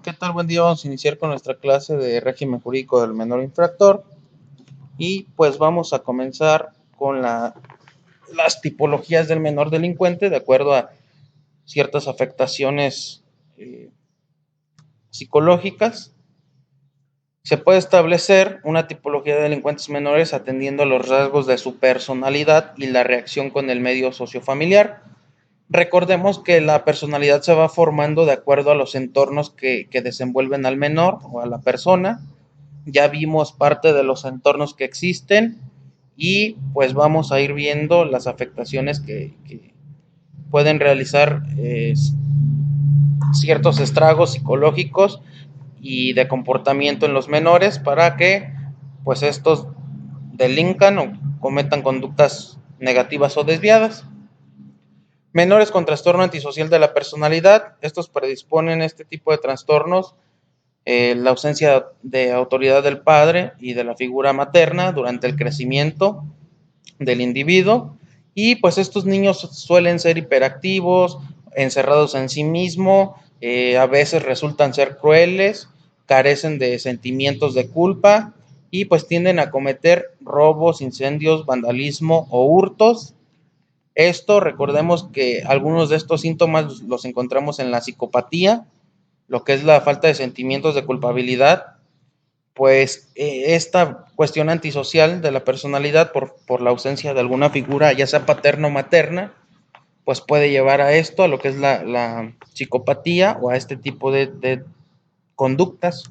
¿Qué tal? Buen día. Vamos a iniciar con nuestra clase de régimen jurídico del menor infractor y pues vamos a comenzar con las tipologías del menor delincuente de acuerdo a ciertas afectaciones eh, psicológicas. Se puede establecer una tipología de delincuentes menores atendiendo a los rasgos de su personalidad y la reacción con el medio sociofamiliar. Recordemos que la personalidad se va formando de acuerdo a los entornos que desenvuelven al menor o a la persona. Ya vimos parte de los entornos que existen y pues vamos a ir viendo las afectaciones que pueden realizar ciertos estragos psicológicos y de comportamiento en los menores para que pues estos delincan o cometan conductas negativas o desviadas. Menores con trastorno antisocial de la personalidad, estos predisponen este tipo de trastornos, la ausencia de autoridad del padre y de la figura materna durante el crecimiento del individuo, y pues estos niños suelen ser hiperactivos, encerrados en sí mismo, a veces resultan ser crueles, carecen de sentimientos de culpa y pues tienden a cometer robos, incendios, vandalismo o hurtos. Esto, recordemos que algunos de estos síntomas los encontramos en la psicopatía, lo que es la falta de sentimientos de culpabilidad, pues esta cuestión antisocial de la personalidad por la ausencia de alguna figura, ya sea paterna o materna, pues puede llevar a esto, a lo que es la psicopatía o a este tipo de conductas.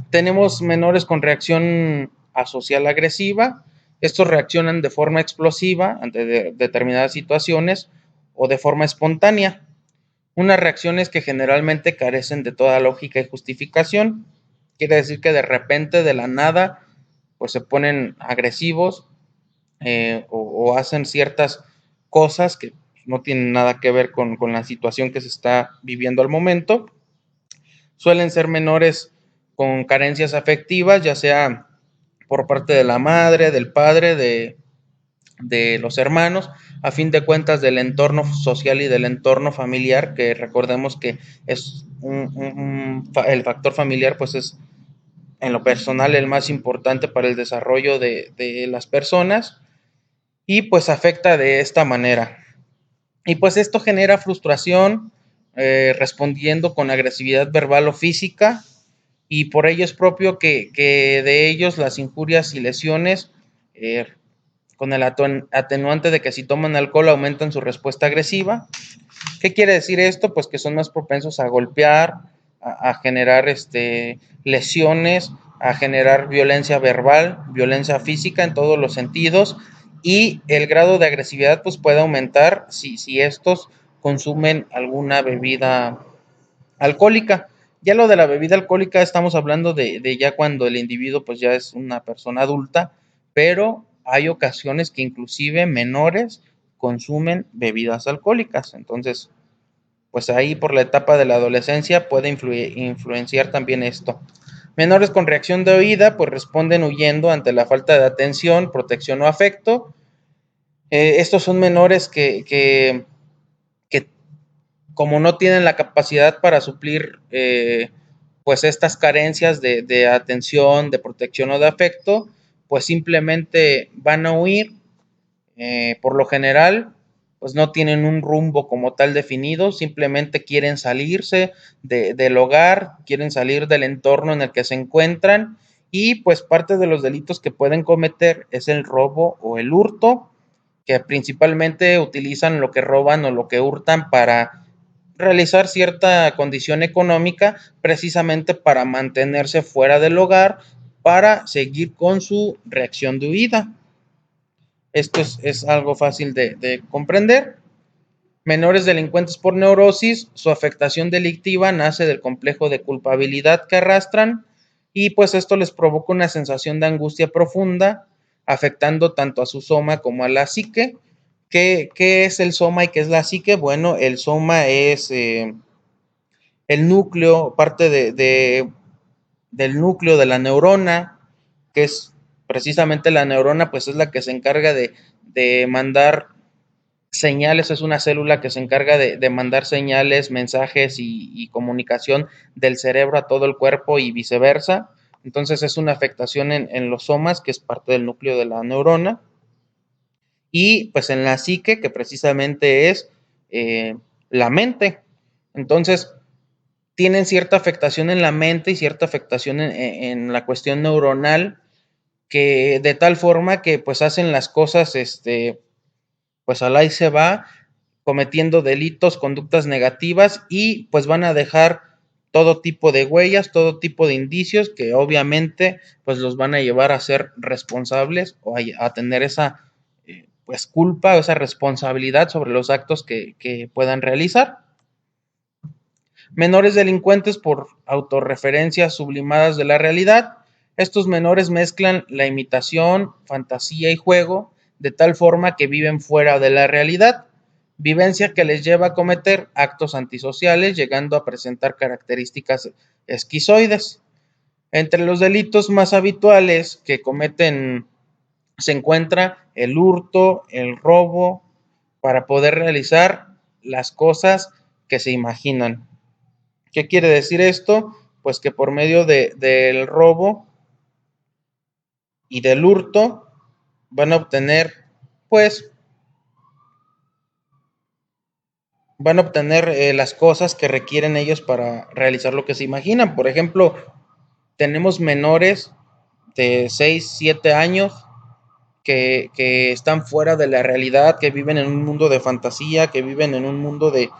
Tenemos menores con reacción asocial agresiva. Estos reaccionan de forma explosiva ante determinadas situaciones o de forma espontánea. Unas reacciones que generalmente carecen de toda lógica y justificación. Quiere decir que de repente, de la nada, pues se ponen agresivos, o hacen ciertas cosas que no tienen nada que ver con la situación que se está viviendo al momento. Suelen ser menores con carencias afectivas, ya sea por parte de la madre, del padre, de los hermanos, a fin de cuentas del entorno social y del entorno familiar, que recordemos que es el factor familiar, pues es en lo personal el más importante para el desarrollo de las personas, y pues afecta de esta manera. Y pues esto genera frustración, respondiendo con agresividad verbal o física, y por ello es propio que de ellos las injurias y lesiones, eh, con el atenuante de que si toman alcohol aumentan su respuesta agresiva. ¿Qué quiere decir esto? Pues que son más propensos a golpear, a generar lesiones, a generar violencia verbal, violencia física en todos los sentidos, y el grado de agresividad pues puede aumentar si estos consumen alguna bebida alcohólica. Ya lo de la bebida alcohólica estamos hablando de ya cuando el individuo pues ya es una persona adulta, pero hay ocasiones que inclusive menores consumen bebidas alcohólicas. Entonces, pues ahí por la etapa de la adolescencia puede influenciar también esto. Menores con reacción de huida pues responden huyendo ante la falta de atención, protección o afecto. Estos son menores que como no tienen la capacidad para suplir, pues estas carencias de atención, de protección o de afecto, pues simplemente van a huir. Por lo general, pues no tienen un rumbo como tal definido, simplemente quieren salirse del hogar, quieren salir del entorno en el que se encuentran, y pues parte de los delitos que pueden cometer es el robo o el hurto, que principalmente utilizan lo que roban o lo que hurtan para realizar cierta condición económica, precisamente para mantenerse fuera del hogar, para seguir con su reacción de huida. Esto es algo fácil de comprender. Menores delincuentes por neurosis, su afectación delictiva nace del complejo de culpabilidad que arrastran, y pues esto les provoca una sensación de angustia profunda, afectando tanto a su soma como a la psique. ¿Qué es el soma y qué es la psique? Bueno, el soma es el núcleo, parte del núcleo de la neurona, que es precisamente la neurona, pues es la que se encarga de mandar señales, es una célula que se encarga de mandar señales, mensajes y comunicación del cerebro a todo el cuerpo y viceversa. Entonces es una afectación en los somas, que es parte del núcleo de la neurona, y pues en la psique, que precisamente es la mente. Entonces, tienen cierta afectación en la mente y cierta afectación en la cuestión neuronal, que de tal forma que pues hacen las cosas, pues al ahí se va, cometiendo delitos, conductas negativas, y pues van a dejar todo tipo de huellas, todo tipo de indicios que obviamente pues los van a llevar a ser responsables o a tener esa pues culpa o esa responsabilidad sobre los actos que puedan realizar. Menores delincuentes por autorreferencias sublimadas de la realidad. Estos menores mezclan la imitación, fantasía y juego de tal forma que viven fuera de la realidad, vivencia que les lleva a cometer actos antisociales, llegando a presentar características esquizoides. Entre los delitos más habituales que cometen se encuentra el hurto, el robo, para poder realizar las cosas que se imaginan. ¿Qué quiere decir esto? Pues que por medio del robo y del hurto van a obtener, pues, van a obtener las cosas que requieren ellos para realizar lo que se imaginan. Por ejemplo, tenemos menores de 6 7 años que están fuera de la realidad, que viven en un mundo de fantasía, que viven en un mundo de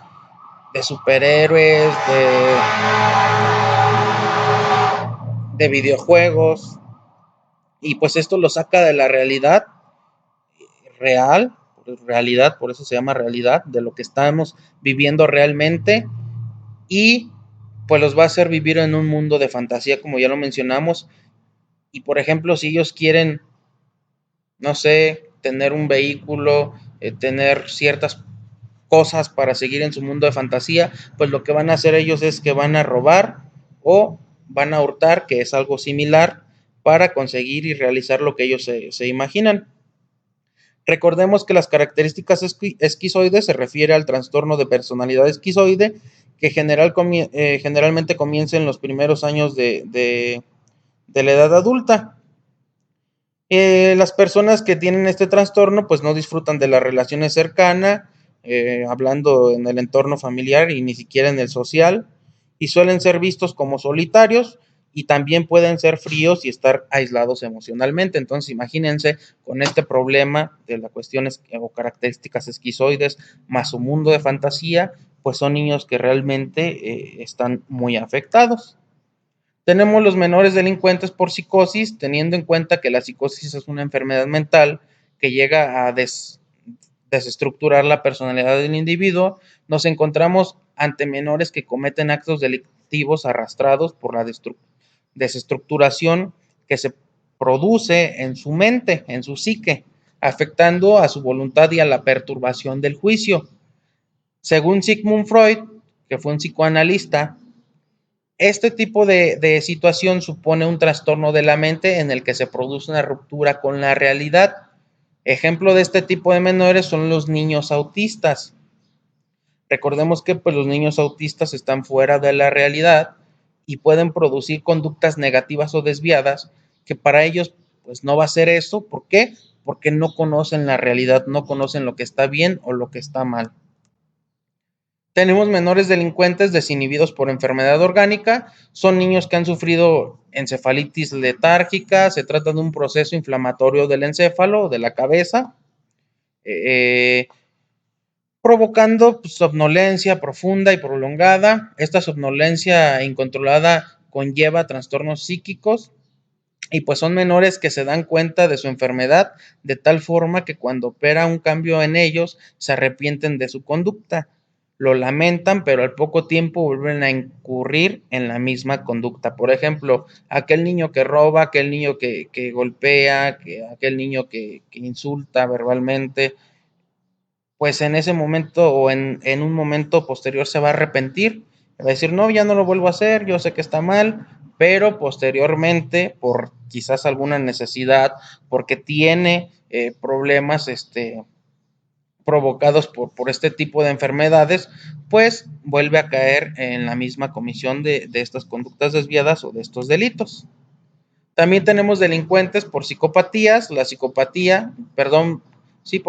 superhéroes, de videojuegos, y pues esto lo saca de la realidad real, realidad, por eso se llama realidad, de lo que estamos viviendo realmente, y pues los va a hacer vivir en un mundo de fantasía, como ya lo mencionamos. Y por ejemplo, si ellos quieren, no sé, tener un vehículo, tener ciertas cosas para seguir en su mundo de fantasía, pues lo que van a hacer ellos es que van a robar o van a hurtar, que es algo similar, para conseguir y realizar lo que ellos se imaginan. Recordemos que las características esquizoides se refiere al trastorno de personalidad esquizoide, que generalmente comienza en los primeros años de la edad adulta. Las personas que tienen este trastorno pues no disfrutan de las relaciones cercanas, hablando en el entorno familiar y ni siquiera en el social, y suelen ser vistos como solitarios, y también pueden ser fríos y estar aislados emocionalmente. Entonces imagínense con este problema de las cuestiones o características esquizoides más su mundo de fantasía, pues son niños que realmente están muy afectados. Tenemos los menores delincuentes por psicosis, teniendo en cuenta que la psicosis es una enfermedad mental que llega a desestructurar la personalidad del individuo. Nos encontramos ante menores que cometen actos delictivos arrastrados por la desestructuración que se produce en su mente, en su psique, afectando a su voluntad y a la perturbación del juicio. Según Sigmund Freud, que fue un psicoanalista, este tipo de situación supone un trastorno de la mente en el que se produce una ruptura con la realidad. Ejemplo de este tipo de menores son los niños autistas. Recordemos que pues, los niños autistas están fuera de la realidad y pueden producir conductas negativas o desviadas, que para ellos pues no va a ser eso. ¿Por qué? Porque no conocen la realidad, no conocen lo que está bien o lo que está mal. Tenemos menores delincuentes desinhibidos por enfermedad orgánica, son niños que han sufrido encefalitis letárgica, se trata de un proceso inflamatorio del encéfalo, de la cabeza, eh, provocando pues, somnolencia profunda y prolongada. Esta somnolencia incontrolada conlleva trastornos psíquicos, y pues son menores que se dan cuenta de su enfermedad de tal forma que cuando opera un cambio en ellos se arrepienten de su conducta, lo lamentan, pero al poco tiempo vuelven a incurrir en la misma conducta. Por ejemplo, aquel niño que roba, aquel niño que golpea, aquel niño que insulta verbalmente, pues en ese momento o en un momento posterior se va a arrepentir, va a decir, no, ya no lo vuelvo a hacer, yo sé que está mal, pero posteriormente, por quizás alguna necesidad, porque tiene problemas, provocados por este tipo de enfermedades, pues vuelve a caer en la misma comisión de estas conductas desviadas o de estos delitos. También tenemos delincuentes por psicopatías. Por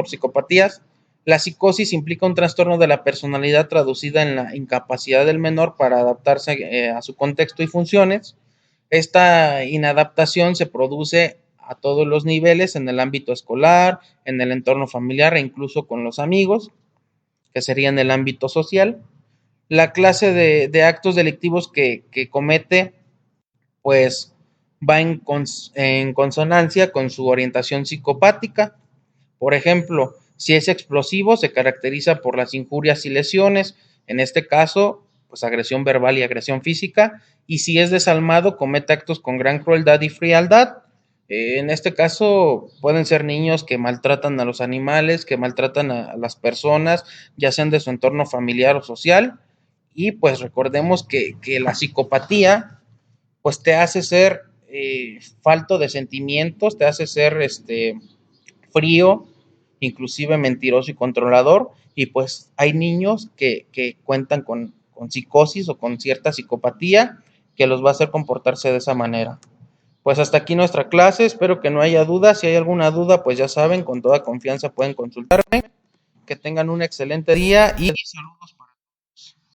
psicopatías. La psicosis implica un trastorno de la personalidad traducida en la incapacidad del menor para adaptarse a su contexto y funciones. Esta inadaptación se produce a todos los niveles, en el ámbito escolar, en el entorno familiar e incluso con los amigos, que sería en el ámbito social. La clase de actos delictivos que comete, pues va en consonancia con su orientación psicopática. Por ejemplo, si es explosivo, se caracteriza por las injurias y lesiones, en este caso, pues agresión verbal y agresión física, y si es desalmado, comete actos con gran crueldad y frialdad. En este caso, pueden ser niños que maltratan a los animales, que maltratan a las personas, ya sean de su entorno familiar o social, y pues recordemos que la psicopatía pues te hace ser falto de sentimientos, te hace ser frío, inclusive mentiroso y controlador, y pues hay niños que cuentan con psicosis o con cierta psicopatía que los va a hacer comportarse de esa manera. Pues hasta aquí nuestra clase, espero que no haya dudas. Si hay alguna duda, pues ya saben, con toda confianza pueden consultarme. Que tengan un excelente día y saludos.